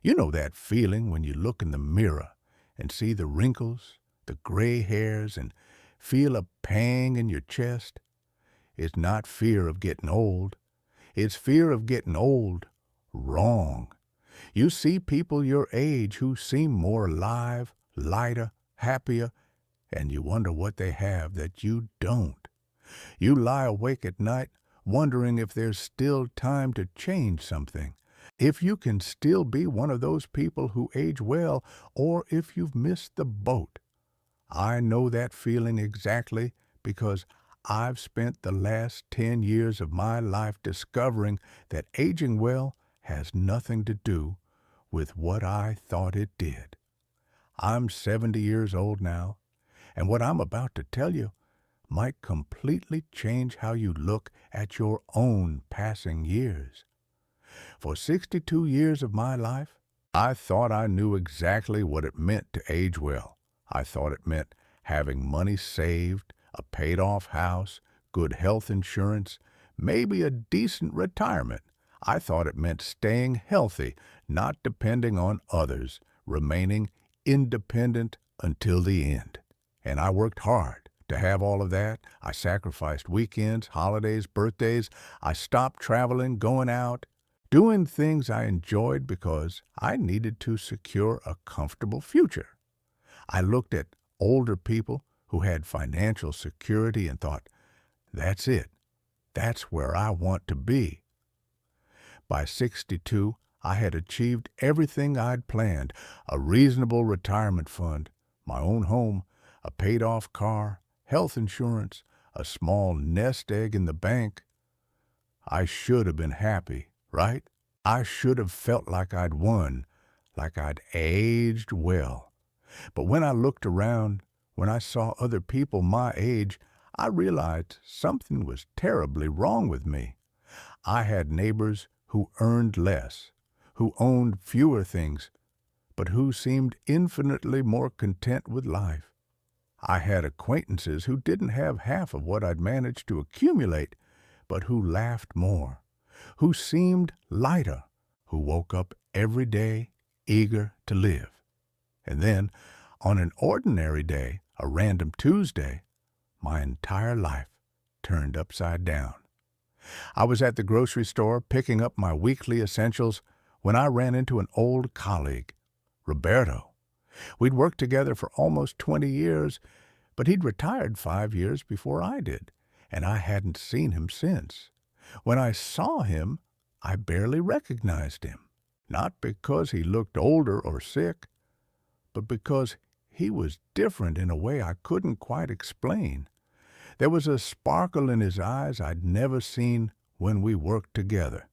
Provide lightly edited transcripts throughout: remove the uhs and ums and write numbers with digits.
You know that feeling when you look in the mirror and see the wrinkles, the gray hairs, and feel a pang in your chest? It's not fear of getting old. It's fear of getting old wrong. You see people your age who seem more alive, lighter, happier, and you wonder what they have that you don't. You lie awake at night wondering if there's still time to change something, if you can still be one of those people who age well, or if you've missed the boat. I know that feeling exactly because I've spent the last 10 years of my life discovering that aging well has nothing to do with what I thought it did. I'm 70 years old now, and what I'm about to tell you might completely change how you look at your own passing years. For 62 years of my life, I thought I knew exactly what it meant to age well. I thought it meant having money saved, a paid-off house, good health insurance, maybe a decent retirement. I thought it meant staying healthy, not depending on others, remaining independent until the end. And I worked hard to have all of that. I sacrificed weekends, holidays, birthdays. I stopped traveling, going out, doing things I enjoyed because I needed to secure a comfortable future. I looked at older people who had financial security and thought, that's it. That's where I want to be. By 62, I had achieved everything I'd planned: a reasonable retirement fund, my own home, a paid-off car, health insurance, a small nest egg in the bank. I should have been happy, right? I should have felt like I'd won, like I'd aged well. But when I looked around, when I saw other people my age, I realized something was terribly wrong with me. I had neighbors who earned less, who owned fewer things, but who seemed infinitely more content with life. I had acquaintances who didn't have half of what I'd managed to accumulate, but who laughed more, who seemed lighter, who woke up every day eager to live. And then, on an ordinary day, a random Tuesday, my entire life turned upside down. I was at the grocery store picking up my weekly essentials when I ran into an old colleague, Roberto. We'd worked together for almost 20 years, but he'd retired 5 years before I did, and I hadn't seen him since. When I saw him, I barely recognized him, not because he looked older or sick, but because he was different in a way I couldn't quite explain. There was a sparkle in his eyes I'd never seen when we worked together.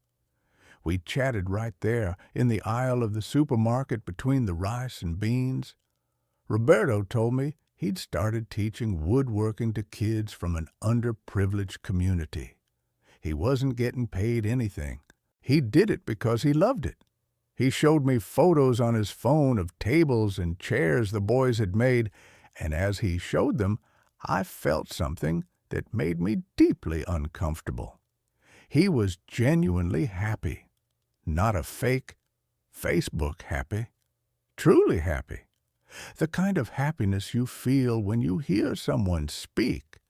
We chatted right there in the aisle of the supermarket between the rice and beans. Roberto told me he'd started teaching woodworking to kids from an underprivileged community. He wasn't getting paid anything. He did it because he loved it. He showed me photos on his phone of tables and chairs the boys had made, and as he showed them, I felt something that made me deeply uncomfortable. He was genuinely happy, not a fake Facebook happy, truly happy. The kind of happiness you feel when you hear someone speak,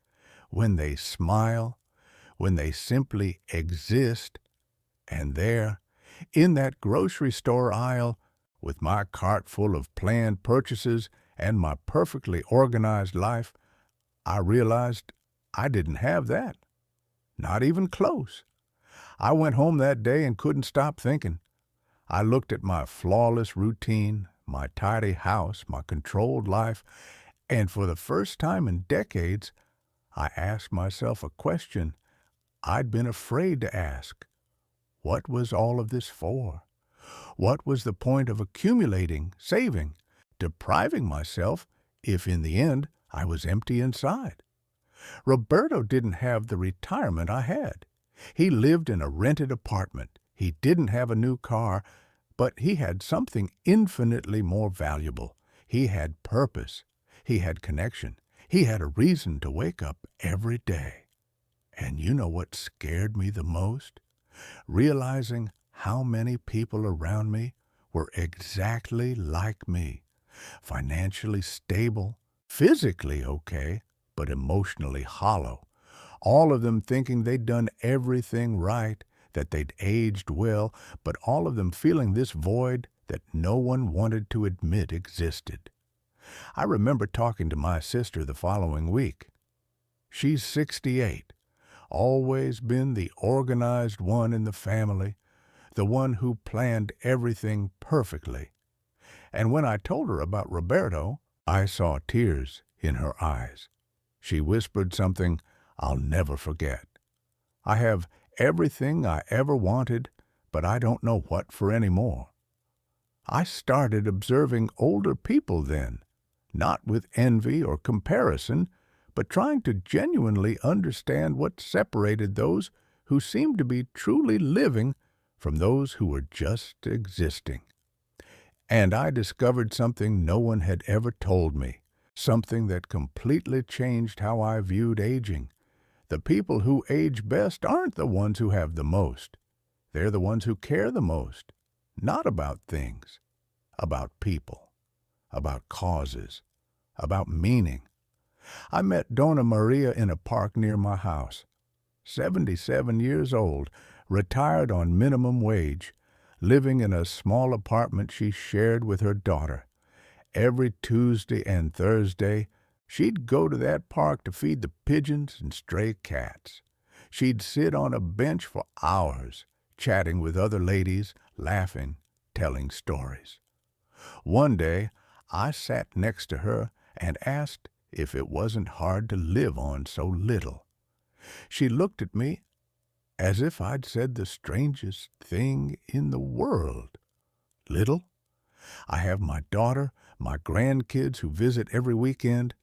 when they smile, when they simply exist. And there, in that grocery store aisle, with my cart full of planned purchases and my perfectly organized life, I realized I didn't have that. Not even close. I went home that day and couldn't stop thinking. I looked at my flawless routine, my tidy house, my controlled life, and for the first time in decades, I asked myself a question I'd been afraid to ask. What was all of this for? What was the point of accumulating, saving, depriving myself if in the end I was empty inside? Roberto didn't have the retirement I had. He lived in a rented apartment. He didn't have a new car, but he had something infinitely more valuable. He had purpose. He had connection. He had a reason to wake up every day. And you know what scared me the most? Realizing how many people around me were exactly like me, financially stable, physically okay, but emotionally hollow. All of them thinking they'd done everything right, that they'd aged well, but all of them feeling this void that no one wanted to admit existed. I remember talking to my sister the following week. She's 68, always been the organized one in the family, the one who planned everything perfectly. And when I told her about Roberto, I saw tears in her eyes. She whispered something I'll never forget. I have everything I ever wanted, but I don't know what for any more. I started observing older people then, not with envy or comparison, but trying to genuinely understand what separated those who seemed to be truly living from those who were just existing. And I discovered something no one had ever told me, something that completely changed how I viewed aging. The people who age best aren't the ones who have the most. They're the ones who care the most, not about things, about people, about causes, about meaning. I met Donna Maria in a park near my house. 77 years old, retired on minimum wage, living in a small apartment she shared with her daughter. Every Tuesday and Thursday, she'd go to that park to feed the pigeons and stray cats. She'd sit on a bench for hours, chatting with other ladies, laughing, telling stories. One day, I sat next to her and asked if it wasn't hard to live on so little. She looked at me as if I'd said the strangest thing in the world. Little? I have my daughter, my grandkids who visit every weekend,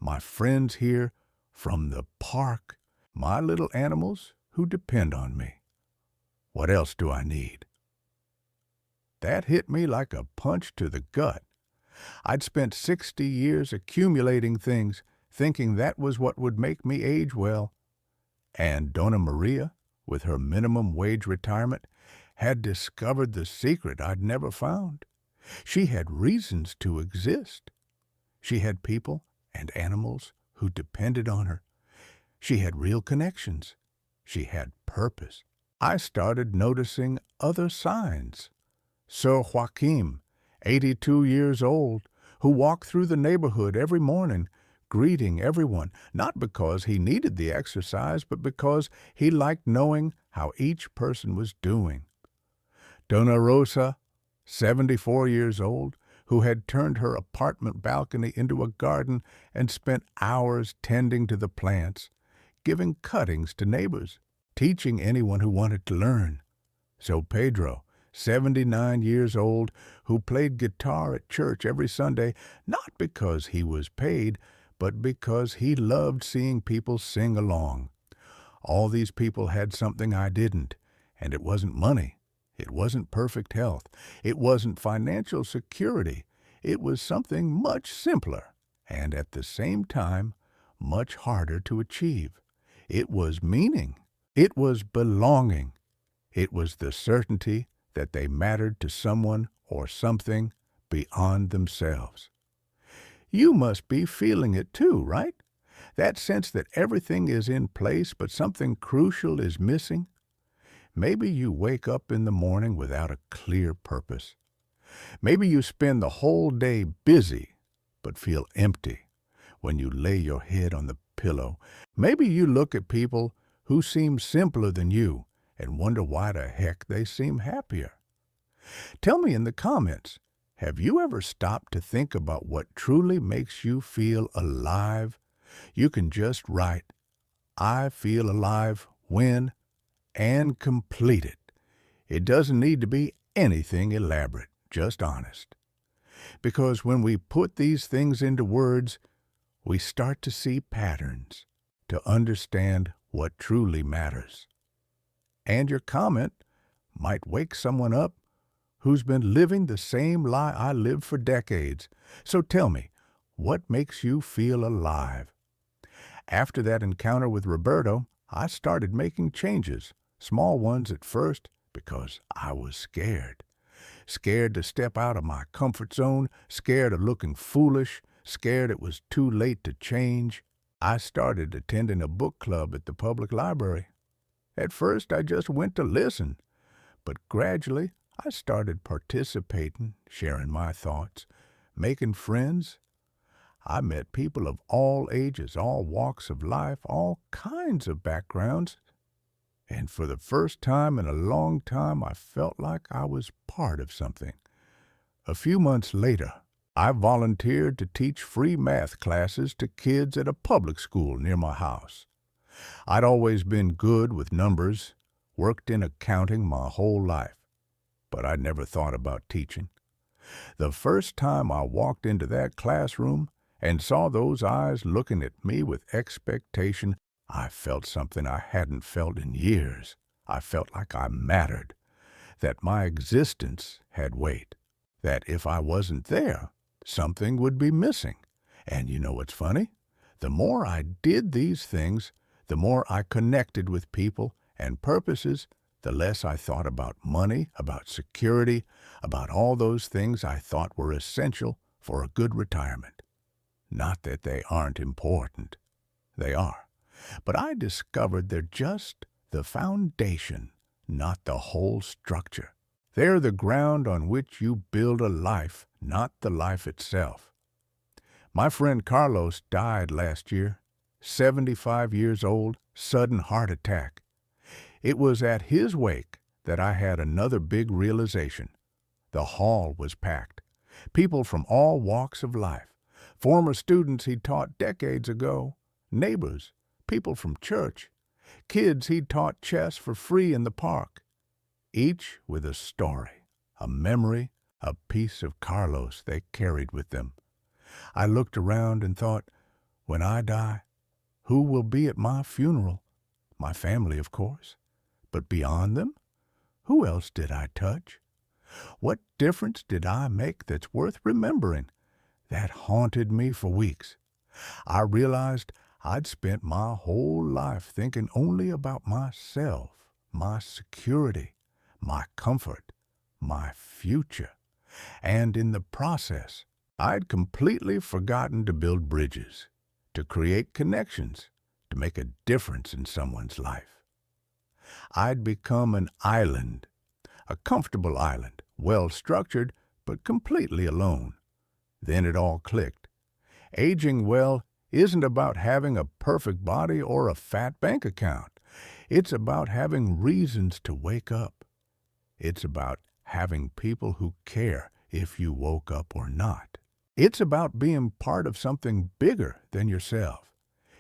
my friends here from the park, my little animals who depend on me. What else do I need? That hit me like a punch to the gut. I'd spent 60 years accumulating things, thinking that was what would make me age well. And Donna Maria, with her minimum wage retirement, had discovered the secret I'd never found. She had reasons to exist. She had people and animals who depended on her. She had real connections. She had purpose. I started noticing other signs. Sir Joachim, 82 years old, who walked through the neighborhood every morning, greeting everyone, not because he needed the exercise, but because he liked knowing how each person was doing. Donna Rosa, 74 years old, who had turned her apartment balcony into a garden and spent hours tending to the plants, giving cuttings to neighbors, teaching anyone who wanted to learn. So Pedro, 79 years old, who played guitar at church every Sunday, not because he was paid, but because he loved seeing people sing along. All these people had something I didn't, and it wasn't money. It wasn't perfect health. It wasn't financial security. It was something much simpler, and at the same time, much harder to achieve. It was meaning. It was belonging. It was the certainty that they mattered to someone or something beyond themselves. You must be feeling it too, right? That sense that everything is in place but something crucial is missing. Maybe you wake up in the morning without a clear purpose. Maybe you spend the whole day busy but feel empty when you lay your head on the pillow. Maybe you look at people who seem simpler than you and wonder why the heck they seem happier. Tell me in the comments, have you ever stopped to think about what truly makes you feel alive? You can just write, "I feel alive when," and complete it. It doesn't need to be anything elaborate, just honest. Because when we put these things into words, we start to see patterns, to understand what truly matters. And your comment might wake someone up who's been living the same lie I lived for decades. So tell me, what makes you feel alive? After that encounter with Roberto, I started making changes, small ones at first, because I was scared. scared to step out of my comfort zone, scared of looking foolish, scared it was too late to change. I started attending a book club at the public library. At first, I just went to listen, but gradually I started participating, sharing my thoughts, making friends. I met people of all ages, all walks of life, all kinds of backgrounds, and for the first time in a long time, I felt like I was part of something. A few months later, I volunteered to teach free math classes to kids at a public school near my house. I'd always been good with numbers, worked in accounting my whole life, but I'd never thought about teaching. The first time I walked into that classroom and saw those eyes looking at me with expectation, I felt something I hadn't felt in years. I felt like I mattered, that my existence had weight, that if I wasn't there, something would be missing. And you know what's funny? The more I did these things, the more I connected with people and purposes, the less I thought about money, about security, about all those things I thought were essential for a good retirement. Not that they aren't important. They are. But I discovered they're just the foundation, not the whole structure. They're the ground on which you build a life, not the life itself. My friend Carlos died last year, 75 years old, sudden heart attack. It was at his wake that I had another big realization. The hall was packed. People from all walks of life. Former students he'd taught decades ago, neighbors, people from church, kids he'd taught chess for free in the park. Each with a story, a memory, a piece of Carlos they carried with them. I looked around and thought, when I die, who will be at my funeral? My family, of course. But beyond them, who else did I touch? What difference did I make that's worth remembering? That haunted me for weeks. I realized I'd spent my whole life thinking only about myself, my security, my comfort, my future. And in the process, I'd completely forgotten to build bridges, to create connections, to make a difference in someone's life. I'd become an island, a comfortable island, well-structured, but completely alone. Then it all clicked. Aging well isn't about having a perfect body or a fat bank account. It's about having reasons to wake up. It's about having people who care if you woke up or not. It's about being part of something bigger than yourself.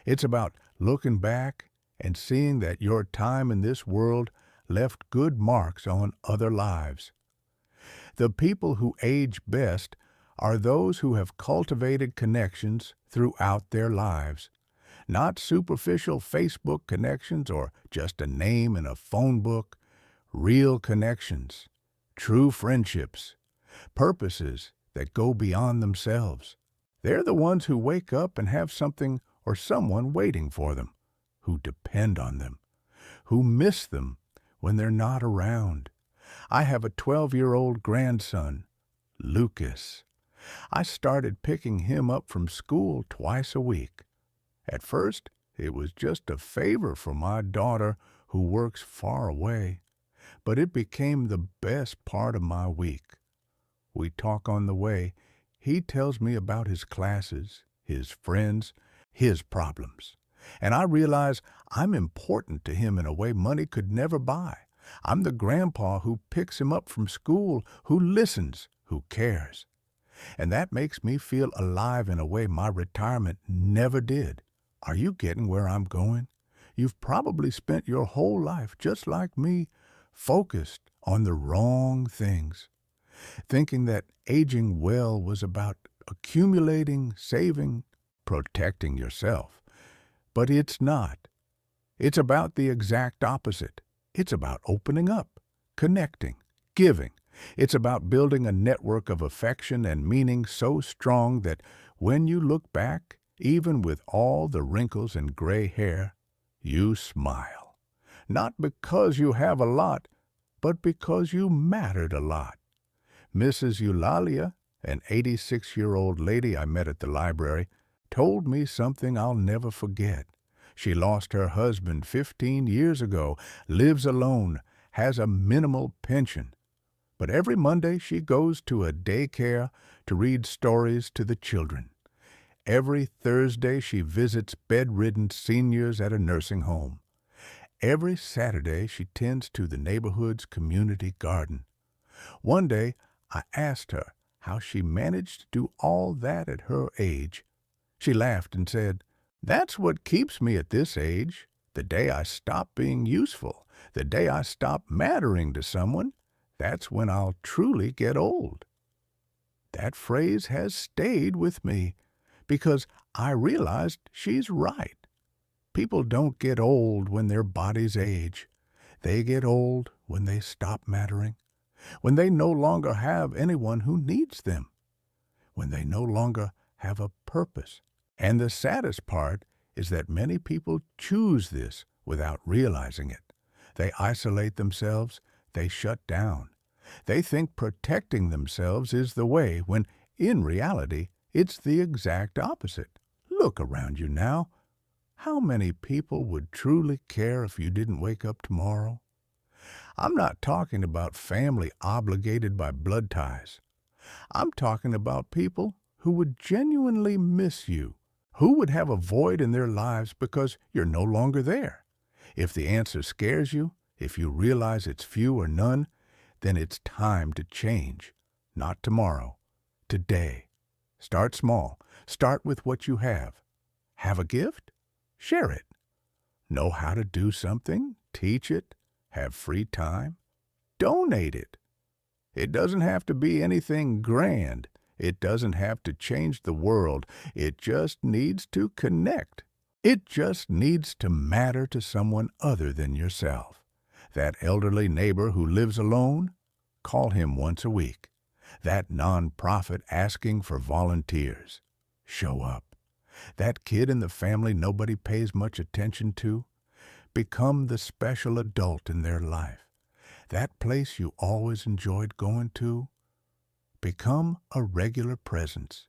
It's about looking back and seeing that your time in this world left good marks on other lives. The people who age best are those who have cultivated connections throughout their lives, not superficial Facebook connections or just a name in a phone book, real connections, true friendships, purposes that go beyond themselves. They're the ones who wake up and have something or someone waiting for them, who depend on them, who miss them when they're not around. I have a 12-year-old grandson, Lucas. I started picking him up from school twice a week. At first, it was just a favor for my daughter who works far away, but it became the best part of my week. We talk on the way. He tells me about his classes, his friends, his problems. And I realize I'm important to him in a way money could never buy. I'm the grandpa who picks him up from school, who listens, who cares. And that makes me feel alive in a way my retirement never did. Are you getting where I'm going? You've probably spent your whole life, just like me, focused on the wrong things, thinking that aging well was about accumulating, saving, protecting yourself. But it's not. It's about the exact opposite. It's about opening up, connecting, giving. It's about building a network of affection and meaning so strong that when you look back, even with all the wrinkles and gray hair, you smile. Not because you have a lot, but because you mattered a lot. Mrs. Eulalia, an 86-year-old lady I met at the library, told me something I'll never forget. She lost her husband 15 years ago, lives alone, has a minimal pension. But every Monday she goes to a daycare to read stories to the children. Every Thursday she visits bedridden seniors at a nursing home. Every Saturday she tends to the neighborhood's community garden. One day I asked her how she managed to do all that at her age. She laughed and said, "That's what keeps me at this age. The day I stop being useful, the day I stop mattering to someone, that's when I'll truly get old." That phrase has stayed with me because I realized she's right. People don't get old when their bodies age. They get old when they stop mattering, when they no longer have anyone who needs them, when they no longer have a purpose. And the saddest part is that many people choose this without realizing it. They isolate themselves, they shut down. They think protecting themselves is the way, when in reality, it's the exact opposite. Look around you now. How many people would truly care if you didn't wake up tomorrow? I'm not talking about family obligated by blood ties. I'm talking about people who would genuinely miss you, who would have a void in their lives because you're no longer there. If the answer scares you, if you realize it's few or none, then it's time to change. Not tomorrow, today. Start small. Start with what you have. Have a gift? Share it. Know how to do something? Teach it. Have free time? Donate it. It doesn't have to be anything grand. It doesn't have to change the world. It just needs to connect. It just needs to matter to someone other than yourself. That elderly neighbor who lives alone? Call him once a week. That nonprofit asking for volunteers? Show up. That kid in the family nobody pays much attention to? Become the special adult in their life. That place you always enjoyed going to? Become a regular presence.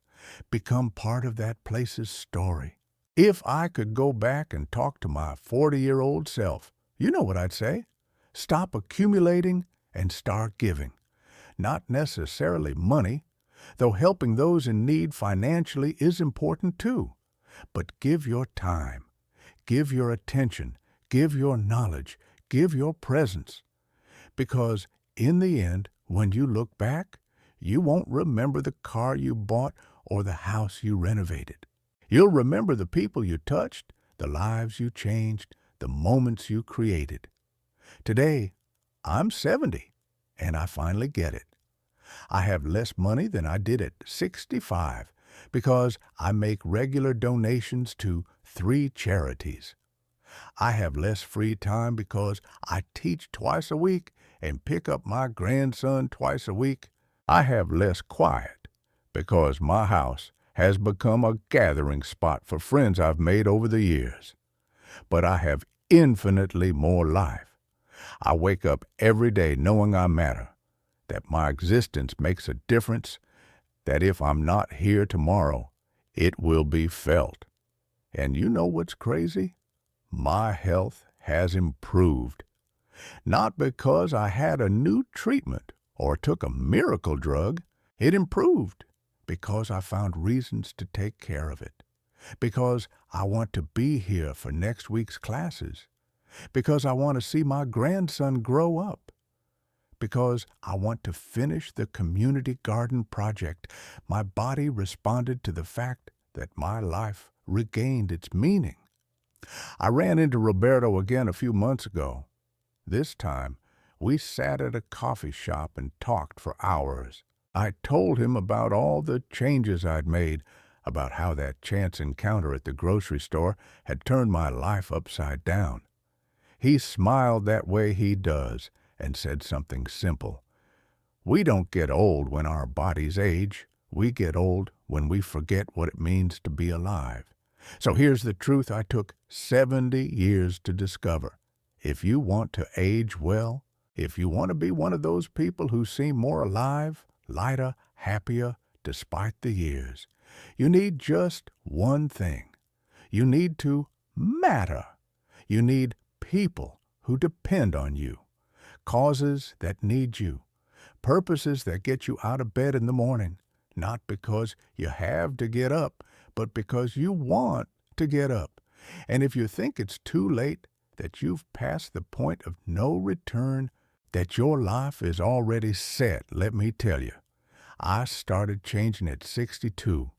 Become part of that place's story. If I could go back and talk to my 40-year-old self, you know what I'd say? Stop accumulating and start giving. Not necessarily money, though helping those in need financially is important too. But give your time, give your attention, give your knowledge, give your presence. Because in the end, when you look back, you won't remember the car you bought or the house you renovated. You'll remember the people you touched, the lives you changed, the moments you created. Today, I'm 70, and I finally get it. I have less money than I did at 65 because I make regular donations to 3 charities. I have less free time because I teach twice a week and pick up my grandson twice a week. I have less quiet because my house has become a gathering spot for friends I've made over the years. But I have infinitely more life. I wake up every day knowing I matter, that my existence makes a difference, that if I'm not here tomorrow, it will be felt. And you know what's crazy? My health has improved. Not because I had a new treatment or took a miracle drug. It improved because I found reasons to take care of it. Because I want to be here for next week's classes. Because I want to see my grandson grow up. Because I want to finish the community garden project. My body responded to the fact that my life regained its meaning. I ran into Roberto again a few months ago. This time, we sat at a coffee shop and talked for hours. I told him about all the changes I'd made, about how that chance encounter at the grocery store had turned my life upside down. He smiled that way he does and said something simple. We don't get old when our bodies age. We get old when we forget what it means to be alive. So here's the truth I took 70 years to discover. If you want to age well, if you want to be one of those people who seem more alive, lighter, happier, despite the years. You need just one thing. You need to matter. You need people who depend on you, causes that need you, purposes that get you out of bed in the morning, not because you have to get up, but because you want to get up. And if you think it's too late, that you've passed the point of no return, that your life is already set, let me tell you. I started changing at 62.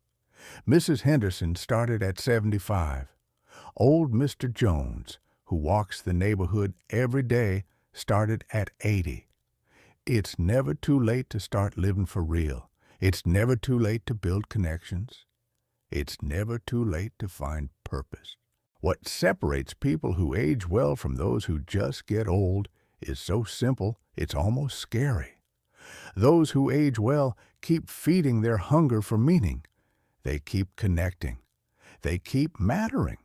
Mrs. Henderson started at 75. Old Mr. Jones, who walks the neighborhood every day, started at 80. It's never too late to start living for real. It's never too late to build connections. It's never too late to find purpose. What separates people who age well from those who just get old is so simple, it's almost scary. Those who age well keep feeding their hunger for meaning. They keep connecting. They keep mattering.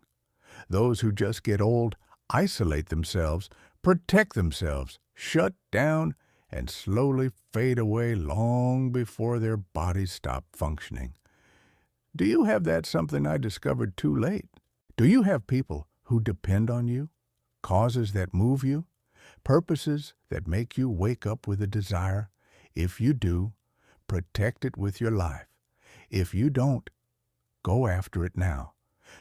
Those who just get old isolate themselves, protect themselves, shut down, and slowly fade away long before their bodies stop functioning. Do you have that something I discovered too late? Do you have people who depend on you, causes that move you, purposes that make you wake up with a desire? If you do, protect it with your life. If you don't, go after it now.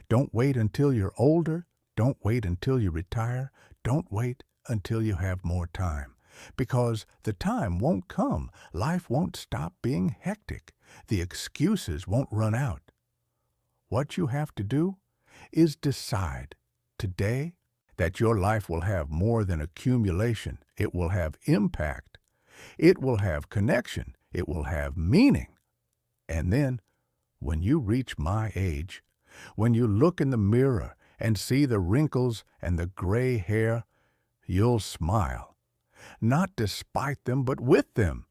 Don't wait until you're older. Don't wait until you retire. Don't wait until you have more time. Because the time won't come. Life won't stop being hectic. The excuses won't run out. What you have to do is decide today that your life will have more than accumulation. It will have impact. It will have connection. It will have meaning. And then, when you reach my age, when you look in the mirror and see the wrinkles and the gray hair, you'll smile. Not despite them, but with them.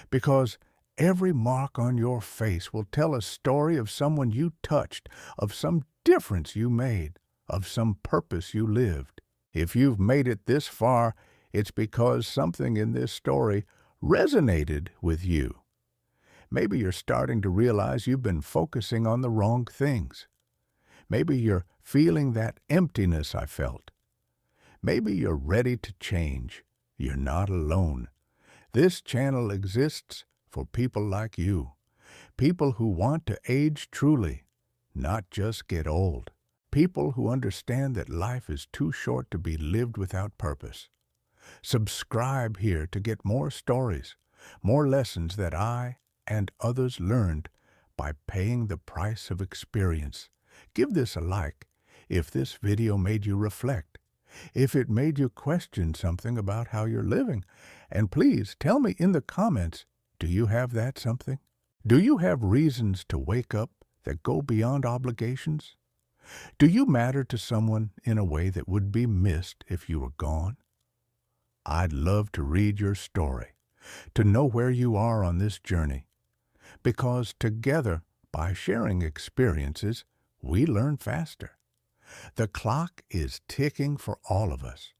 Because every mark on your face will tell a story of someone you touched, of some difference you made, of some purpose you lived. If you've made it this far, it's because something in this story resonated with you. Maybe you're starting to realize you've been focusing on the wrong things. Maybe you're feeling that emptiness I felt. Maybe you're ready to change. You're not alone. This channel exists for people like you, people who want to age truly, not just get old, people who understand that life is too short to be lived without purpose. Subscribe here to get more stories, more lessons that I and others learned by paying the price of experience. Give this a like if this video made you reflect, if it made you question something about how you're living. And please tell me in the comments, do you have that something? Do you have reasons to wake up that go beyond obligations? Do you matter to someone in a way that would be missed if you were gone? I'd love to read your story, to know where you are on this journey, because together, by sharing experiences, we learn faster. The clock is ticking for all of us.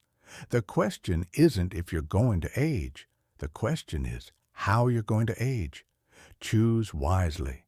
The question isn't if you're going to age. The question is how you're going to age. Choose wisely.